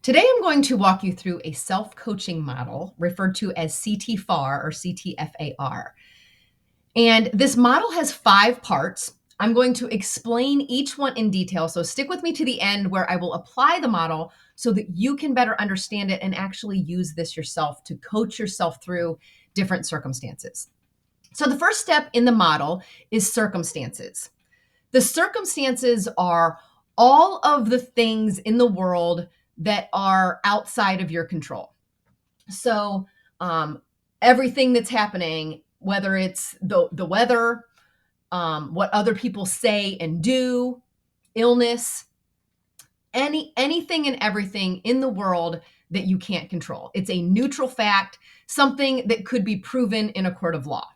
Today, I'm going to walk you through a self-coaching model referred to as CTFAR or CTFAR. And this model has 5 parts. I'm going to explain each one in detail. So stick with me to the end where I will apply the model so that you can better understand it and actually use this yourself to coach yourself through different circumstances. So the first step in the model is circumstances. The circumstances are all of the things in the world that are outside of your control. So, everything that's happening, whether it's the weather, what other people say and do, illness, anything and everything in the world that you can't control. It's a neutral fact, something that could be proven in a court of law.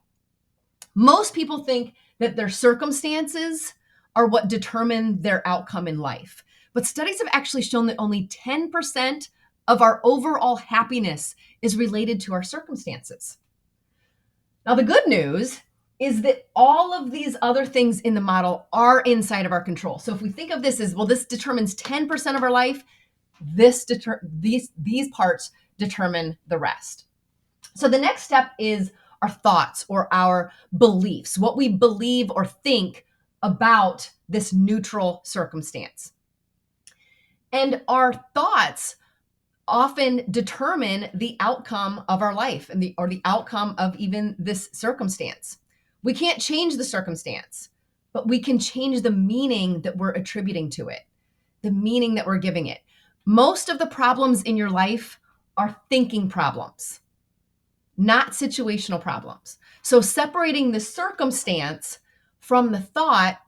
Most people think that their circumstances are what determine their outcome in life. But studies have actually shown that only 10% of our overall happiness is related to our circumstances. Now, the good news is that all of these other things in the model are inside of our control. So if we think of this as, well, this determines 10% of our life, these parts determine the rest. So the next step is our thoughts or our beliefs, what we believe or think about this neutral circumstance. And our thoughts often determine the outcome of our life or the outcome of even this circumstance. We can't change the circumstance, but we can change the meaning that we're attributing to it, the meaning that we're giving it. Most of the problems in your life are thinking problems, not situational problems. So separating the circumstance from the thought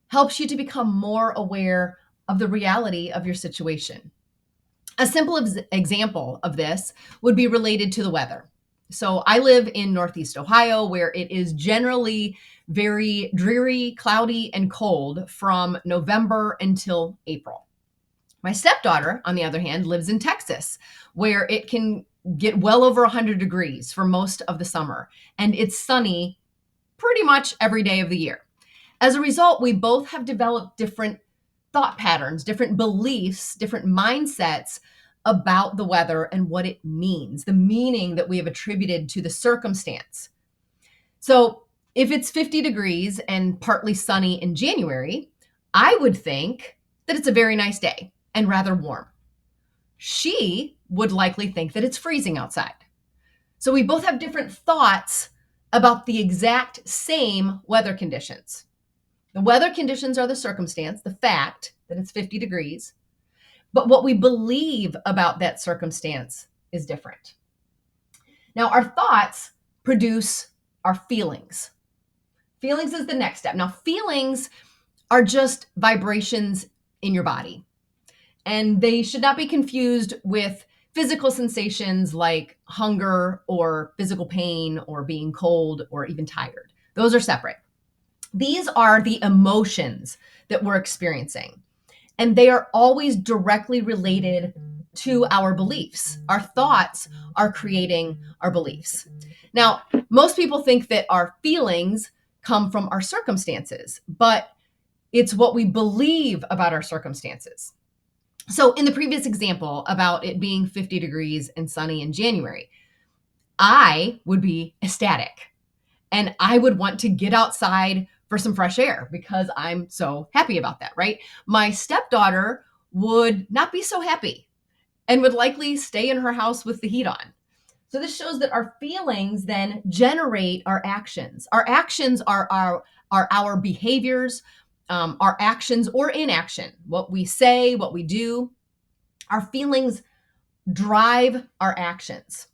helps you to become more aware of the reality of your situation. A simple example of this would be related to the weather. So I live in Northeast Ohio, where it is generally very dreary, cloudy, and cold from November until April. My stepdaughter, on the other hand, lives in Texas, where it can get well over 100 degrees for most of the summer, and it's sunny pretty much every day of the year. As a result, we both have developed different thought patterns, different beliefs, different mindsets about the weather and what it means, the meaning that we have attributed to the circumstance. So if it's 50 degrees and partly sunny in January, I would think that it's a very nice day and rather warm. She would likely think that it's freezing outside. So we both have different thoughts about the exact same weather conditions. The weather conditions are the circumstance, the fact that it's 50 degrees, but what we believe about that circumstance is different. Now, our thoughts produce our feelings. Feelings is the next step. Now, feelings are just vibrations in your body, and they should not be confused with physical sensations like hunger or physical pain or being cold or even tired. Those are separate. These are the emotions that we're experiencing, and they are always directly related to our beliefs. Our thoughts are creating our beliefs. Now, most people think that our feelings come from our circumstances, but it's what we believe about our circumstances. So in the previous example about it being 50 degrees and sunny in January, I would be ecstatic and I would want to get outside for some fresh air because I'm so happy about that, right? My stepdaughter would not be so happy and would likely stay in her house with the heat on. So this shows that our feelings then generate our actions. Our actions are our behaviors, our actions or inaction, what we say, what we do. Our feelings drive our actions.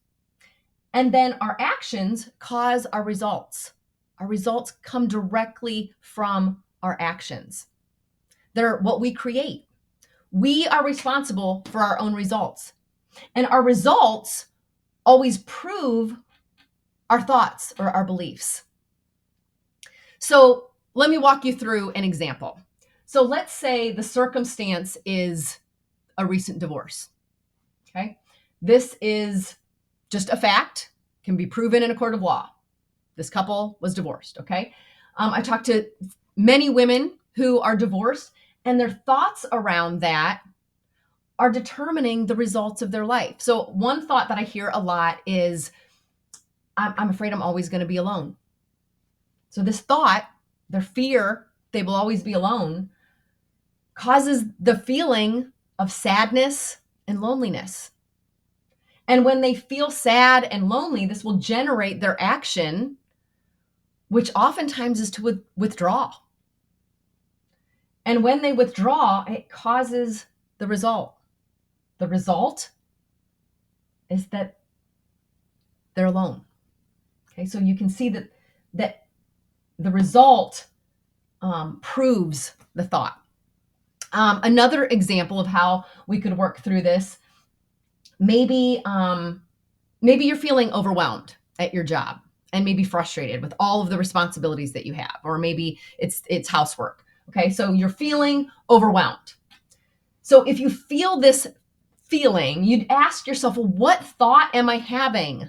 And then our actions cause our results. Our results come directly from our actions. They're what we create. We are responsible for our own results. And our results always prove our thoughts or our beliefs. So let me walk you through an example. So let's say the circumstance is a recent divorce. Okay. This is just a fact, can be proven in a court of law. This couple was divorced. Okay. I talked to many women who are divorced, and their thoughts around that are determining the results of their life. So one thought that I hear a lot is, I'm afraid I'm always going to be alone. So this thought, their fear, they will always be alone, causes the feeling of sadness and loneliness. And when they feel sad and lonely, this will generate their action, which oftentimes is to withdraw. And when they withdraw, it causes the result. The result is that they're alone. Okay, so you can see that the result proves the thought. Another example of how we could work through this, maybe you're feeling overwhelmed at your job and maybe frustrated with all of the responsibilities that you have, or maybe it's housework. Okay, so you're feeling overwhelmed. So if you feel this feeling, you'd ask yourself, well, what thought am I having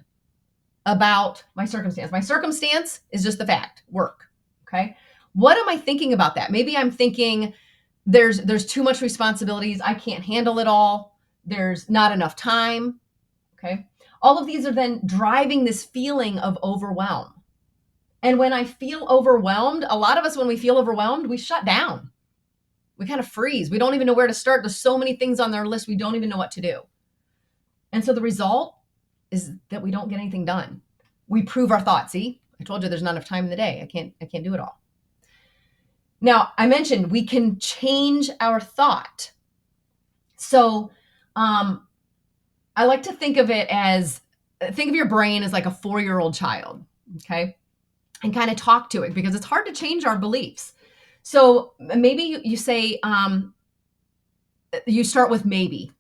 about my circumstance? My circumstance is just the fact, work. Okay, what am I thinking about that? Maybe I'm thinking there's too much responsibilities, I can't handle it all, there's not enough time. Okay, all of these are then driving this feeling of overwhelm. And when I feel overwhelmed, a lot of us, when we feel overwhelmed, we shut down. We kind of freeze. We don't even know where to start. There's so many things on their list, we don't even know what to do. And so the result is that we don't get anything done. We prove our thought. See, I told you there's not enough time in the day. I can't do it all. Now, I mentioned we can change our thought. So I like to think of your brain as like a 4-year-old child, okay? And kind of talk to it, because it's hard to change our beliefs. So maybe you say, you start with maybe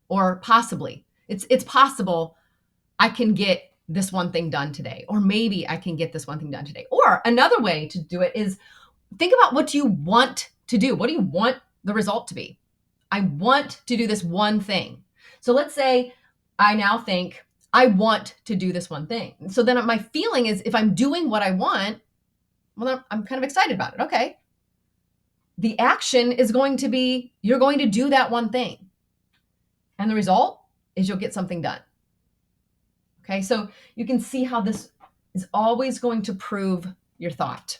or possibly. It's possible I can get this one thing done today, or maybe I can get this one thing done today. Or another way to do it is think about what you want to do. What do you want the result to be? I want to do this one thing. So let's say I now think I want to do this one thing. So then my feeling is, if I'm doing what I want, well, I'm kind of excited about it. Okay. The action is going to be, you're going to do that one thing. And the result is you'll get something done. Okay. So you can see how this is always going to prove your thought.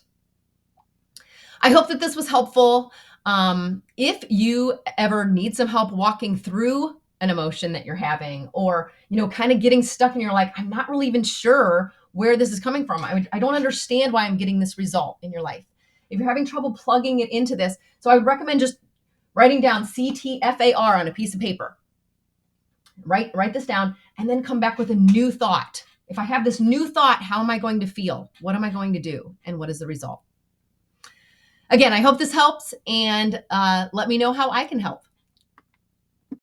I hope that this was helpful. If you ever need some help walking through an emotion that you're having, or, kind of getting stuck and you're like, I'm not really even sure where this is coming from. I don't understand why I'm getting this result in your life. If you're having trouble plugging it into this, so I would recommend just writing down CTFAR on a piece of paper. Write this down and then come back with a new thought. If I have this new thought, how am I going to feel? What am I going to do? And what is the result? Again, I hope this helps, and let me know how I can help.